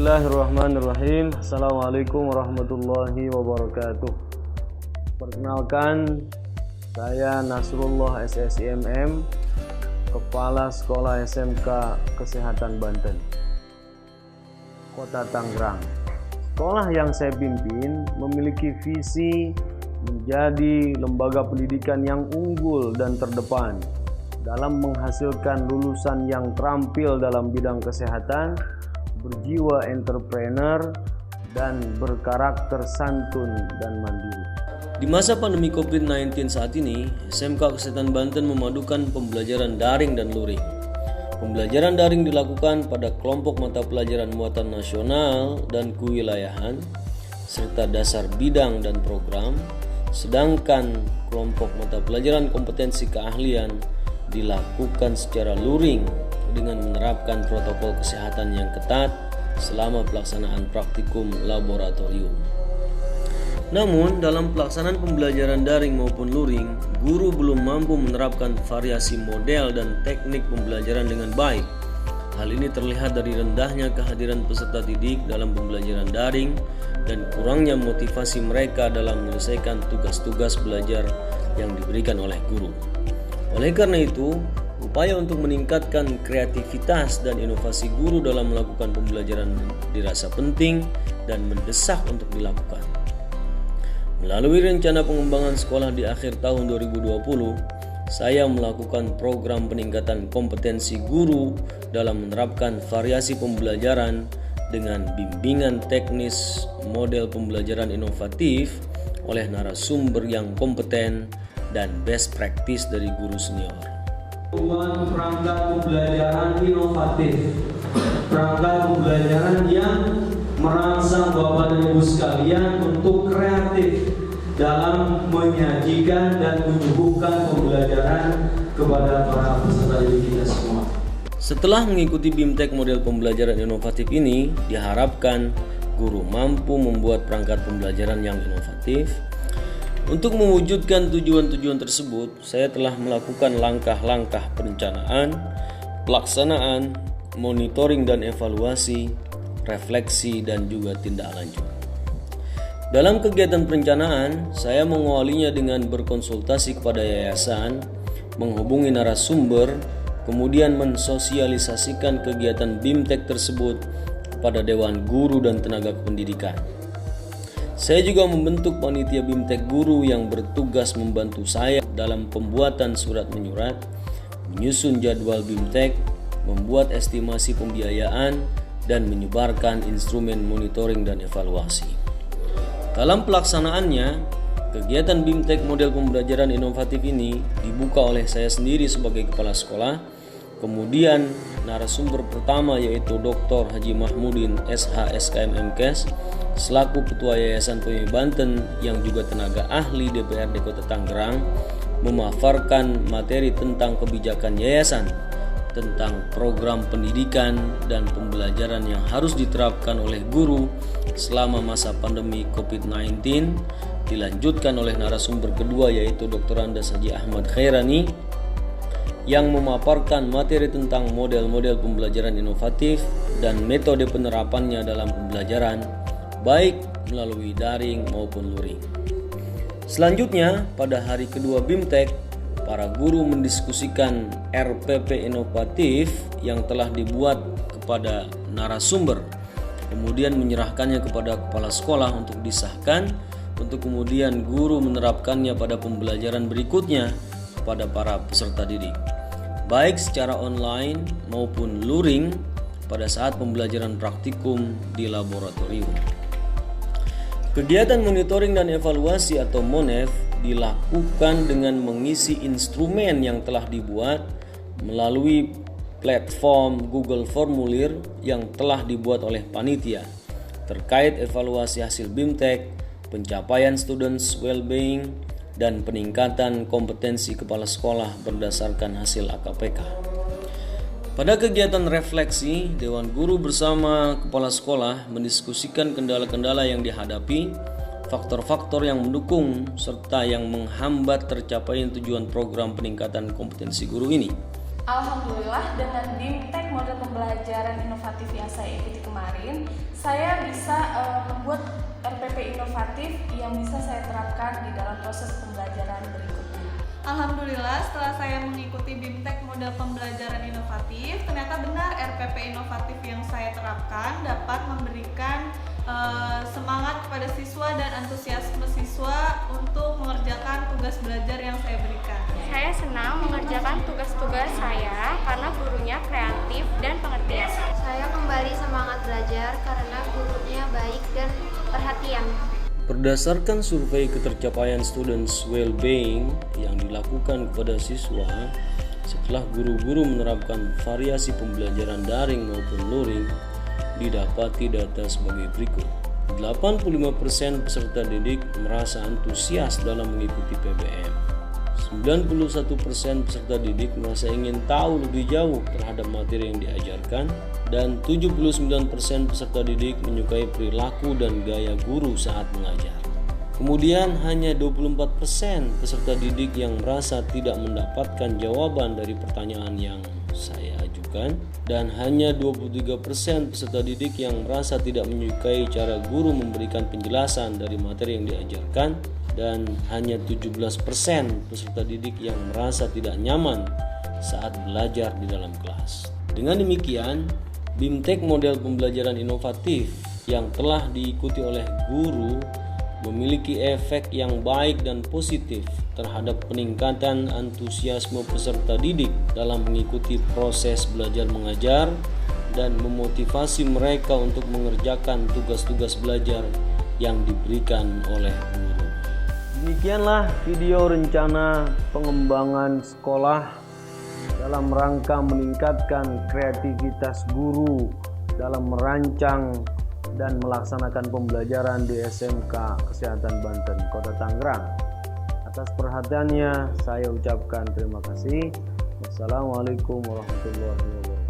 Bismillahirrahmanirrahim. Assalamualaikum warahmatullahi wabarakatuh. Perkenalkan, saya Nasrullah SSIMM, Kepala Sekolah SMK Kesehatan Banten, Kota Tangerang. Sekolah yang saya pimpin memiliki visi menjadi lembaga pendidikan yang unggul dan terdepan dalam menghasilkan lulusan yang terampil dalam bidang kesehatan, berjiwa entrepreneur, dan berkarakter santun dan mandiri. Di masa pandemi COVID-19 saat ini, SMK Kesehatan Banten memadukan pembelajaran daring dan luring. Pembelajaran daring dilakukan pada kelompok mata pelajaran muatan nasional dan kewilayahan, serta dasar bidang dan program, sedangkan kelompok mata pelajaran kompetensi keahlian dilakukan secara luring dengan menerapkan protokol kesehatan yang ketat selama pelaksanaan praktikum laboratorium. Namun, dalam pelaksanaan pembelajaran daring maupun luring, guru belum mampu menerapkan variasi model dan teknik pembelajaran dengan baik. Hal ini terlihat dari rendahnya kehadiran peserta didik dalam pembelajaran daring dan kurangnya motivasi mereka dalam menyelesaikan tugas-tugas belajar yang diberikan oleh guru. Oleh karena itu, upaya untuk meningkatkan kreativitas dan inovasi guru dalam melakukan pembelajaran dirasa penting dan mendesak untuk dilakukan. Melalui rencana pengembangan sekolah di akhir tahun 2020, saya melakukan program peningkatan kompetensi guru dalam menerapkan variasi pembelajaran dengan bimbingan teknis model pembelajaran inovatif oleh narasumber yang kompeten dan best practice dari guru senior. Perangkat pembelajaran inovatif, perangkat pembelajaran yang merangsang Bapak dan Ibu sekalian untuk kreatif dalam menyajikan dan menyuguhkan pembelajaran kepada para peserta didik kita semua. Setelah mengikuti BIMTEK model pembelajaran inovatif ini, diharapkan guru mampu membuat perangkat pembelajaran yang inovatif. Untuk mewujudkan tujuan-tujuan tersebut, saya telah melakukan langkah-langkah perencanaan, pelaksanaan, monitoring dan evaluasi, refleksi, dan juga tindak lanjut. Dalam kegiatan perencanaan, saya mengawalinya dengan berkonsultasi kepada yayasan, menghubungi narasumber, kemudian mensosialisasikan kegiatan BIMTEK tersebut kepada Dewan Guru dan Tenaga Kependidikan. Saya juga membentuk panitia BIMTEK guru yang bertugas membantu saya dalam pembuatan surat menyurat, menyusun jadwal BIMTEK, membuat estimasi pembiayaan, dan menyebarkan instrumen monitoring dan evaluasi. Dalam pelaksanaannya, kegiatan BIMTEK model pembelajaran inovatif ini dibuka oleh saya sendiri sebagai kepala sekolah. Kemudian narasumber pertama yaitu Dr. Haji Mahmudin SH SKM MKes selaku Ketua Yayasan PMI Banten yang juga tenaga ahli DPRD Kota Tangerang memaparkan materi tentang kebijakan yayasan, tentang program pendidikan dan pembelajaran yang harus diterapkan oleh guru selama masa pandemi COVID-19. Dilanjutkan oleh narasumber kedua yaitu Dr. Andes Haji Ahmad Khairani yang memaparkan materi tentang model-model pembelajaran inovatif dan metode penerapannya dalam pembelajaran baik melalui daring maupun luring. Selanjutnya, pada hari kedua BIMTEK, para guru mendiskusikan RPP inovatif yang telah dibuat kepada narasumber, kemudian menyerahkannya kepada kepala sekolah untuk disahkan, untuk kemudian guru menerapkannya pada pembelajaran berikutnya kepada para peserta didik, baik secara online maupun luring pada saat pembelajaran praktikum di laboratorium. Kegiatan monitoring dan evaluasi atau MONEV dilakukan dengan mengisi instrumen yang telah dibuat melalui platform Google Formulir yang telah dibuat oleh panitia terkait evaluasi hasil BIMTEK, pencapaian students well-being, dan peningkatan kompetensi kepala sekolah berdasarkan hasil AKPK. Pada kegiatan refleksi, Dewan Guru bersama kepala sekolah mendiskusikan kendala-kendala yang dihadapi, faktor-faktor yang mendukung, serta yang menghambat tercapainya tujuan program peningkatan kompetensi guru ini. Alhamdulillah, dengan BIMTEK model pembelajaran inovatif yang saya ikuti kemarin, saya bisa membuat RPP inovatif yang bisa saya terapkan di dalam proses pembelajaran berikutnya. Alhamdulillah, setelah saya mengikuti BIMTEK model pembelajaran inovatif, ternyata benar RPP inovatif yang saya terapkan dapat memberikan semangat kepada siswa dan antusiasme siswa untuk mengerjakan tugas belajar yang saya berikan. Saya senang mengerjakan tugas-tugas saya karena gurunya kreatif dan pengertian. Saya kembali semangat belajar karena gurunya baik dan perhatian. Berdasarkan survei ketercapaian students well-being yang dilakukan kepada siswa setelah guru-guru menerapkan variasi pembelajaran daring maupun luring, didapati data sebagai berikut. 85% peserta didik merasa antusias dalam mengikuti PBM. 91% peserta didik merasa ingin tahu lebih jauh terhadap materi yang diajarkan, dan 79% peserta didik menyukai perilaku dan gaya guru saat mengajar. Kemudian hanya 24% peserta didik yang merasa tidak mendapatkan jawaban dari pertanyaan yang saya ajukan, dan hanya 23% peserta didik yang merasa tidak menyukai cara guru memberikan penjelasan dari materi yang diajarkan, dan hanya 17% peserta didik yang merasa tidak nyaman saat belajar di dalam kelas. Dengan demikian, BIMTEK model pembelajaran inovatif yang telah diikuti oleh guru memiliki efek yang baik dan positif terhadap peningkatan antusiasme peserta didik dalam mengikuti proses belajar mengajar dan memotivasi mereka untuk mengerjakan tugas-tugas belajar yang diberikan oleh guru. Demikianlah video rencana pengembangan sekolah dalam rangka meningkatkan kreativitas guru dalam merancang dan melaksanakan pembelajaran di SMK Kesehatan Banten, Kota Tangerang. Atas perhatiannya saya ucapkan terima kasih. Wassalamualaikum warahmatullahi wabarakatuh.